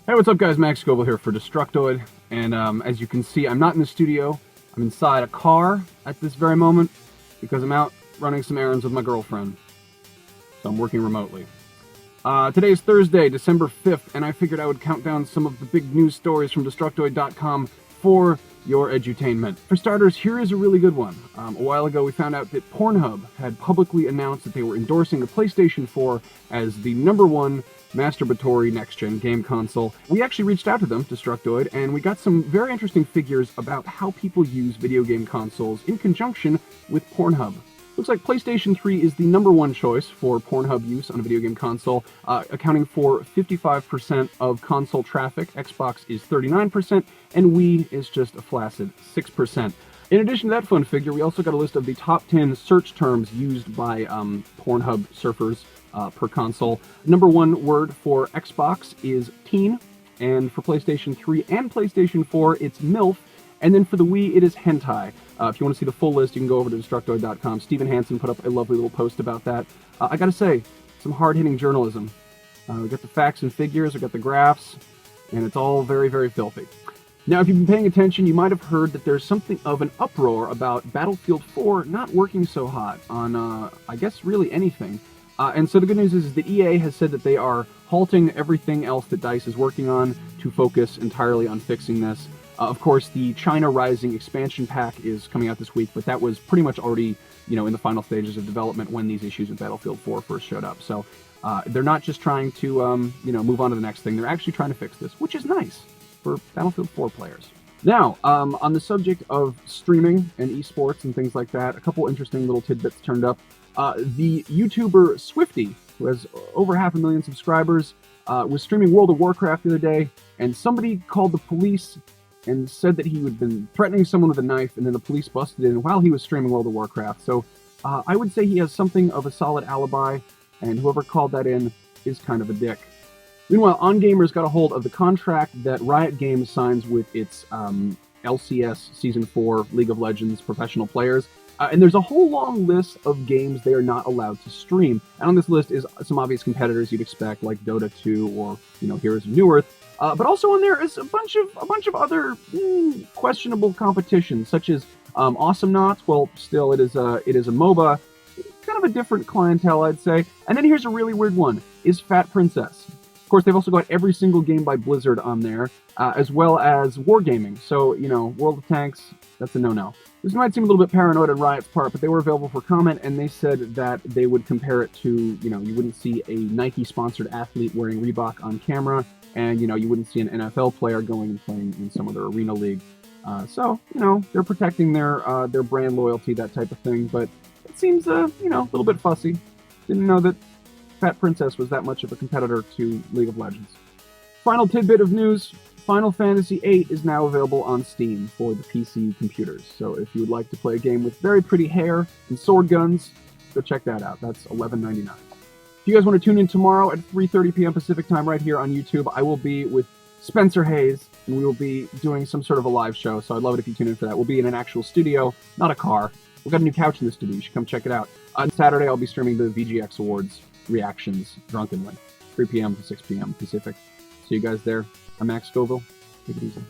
Hey, what's up guys? Max Scoville here for Destructoid, and as you can see, I'm not in the studio. I'm inside a car at this very moment because I'm out running some errands with my girlfriend. So I'm working remotely. Today is Thursday, December 5th, and I figured I would count down some of the big news stories from Destructoid.com for your edutainment. For starters, here is a really good one. A while ago we found out that PORNHUB had publicly announced that they were endorsing the PlayStation 4 as the #1 masturbatory next-gen game console. We actually reached out to them, Destructoid, and we got some very interesting figures about how people use video game consoles in conjunction with Pornhub. Looks like PlayStation 3 is the #1 choice for Pornhub use on a video game console, accounting for 55% of console traffic. Xbox is 39%, and Wii is just a flaccid 6%. In addition to that fun figure, we also got a list of the top 10 search terms used by Pornhub surfers per console. #1 word for Xbox is teen, and for PlayStation 3 and PlayStation 4, it's MILF, and then for the Wii, it is hentai. If you want to see the full list, you can go over to Destructoid.com. Steven Hansen put up a lovely little post about that. I gotta say, some hard-hitting journalism. We got the facts and figures, we got the graphs, and it's all very, very filthy. Now, if you've been paying attention, you might have heard that there's something of an uproar about Battlefield 4 not working so hot on, I guess, really anything. And so the good news is that EA has said that they are halting everything else that DICE is working on to focus entirely on fixing this. Of course, the China Rising expansion pack is coming out this week, but that was pretty much already, in the final stages of development when these issues with Battlefield 4 first showed up. So they're not just trying to, move on to the next thing. They're actually trying to fix this, which is nice for Battlefield 4 players. Now, on the subject of streaming and eSports and things like that, a couple interesting little tidbits turned up. The YouTuber Swifty, who has over 500,000 subscribers, was streaming World of Warcraft the other day, and somebody called the police and said that he had been threatening someone with a knife, and then the police busted in while he was streaming World of Warcraft. So I would say he has something of a solid alibi, and whoever called that in is kind of a dick. Meanwhile, OnGamer's got a hold of the contract that Riot Games signs with its LCS Season 4 League of Legends professional players. And there's a whole long list of games they are not allowed to stream. And on this list is some obvious competitors you'd expect, like Dota 2 or, Heroes of Newerth. But also on there is a bunch of other questionable competitions, such as Awesomenauts. Well, still, it is a MOBA, kind of a different clientele, I'd say. And then here's a really weird one: is Fat Princess. Of course, they've also got every single game by Blizzard on there, as well as Wargaming. So, World of Tanks, that's a no-no. This might seem a little bit paranoid on Riot's part, but they were available for comment, and they said that they would compare it to, you wouldn't see a Nike-sponsored athlete wearing Reebok on camera, and, you wouldn't see an NFL player going and playing in some other arena league. So, they're protecting their brand loyalty, that type of thing, but it seems, a little bit fussy. Didn't know that Fat Princess was that much of a competitor to League of Legends. Final tidbit of news: Final Fantasy VIII is now available on Steam for the PC computers. So if you would like to play a game with very pretty hair and sword guns, go check that out. That's $11.99. If you guys want to tune in tomorrow at 3:30 p.m. Pacific time right here on YouTube, I will be with Spencer Hayes, and we will be doing some sort of a live show, so I'd love it if you tune in for that. We'll be in an actual studio, not a car. We've got a new couch in the studio. You should come check it out. On Saturday, I'll be streaming the VGX Awards reactions drunkenly, 3 p.m. to 6 p.m. Pacific. See you guys there. I'm Max Scoville. Take it easy.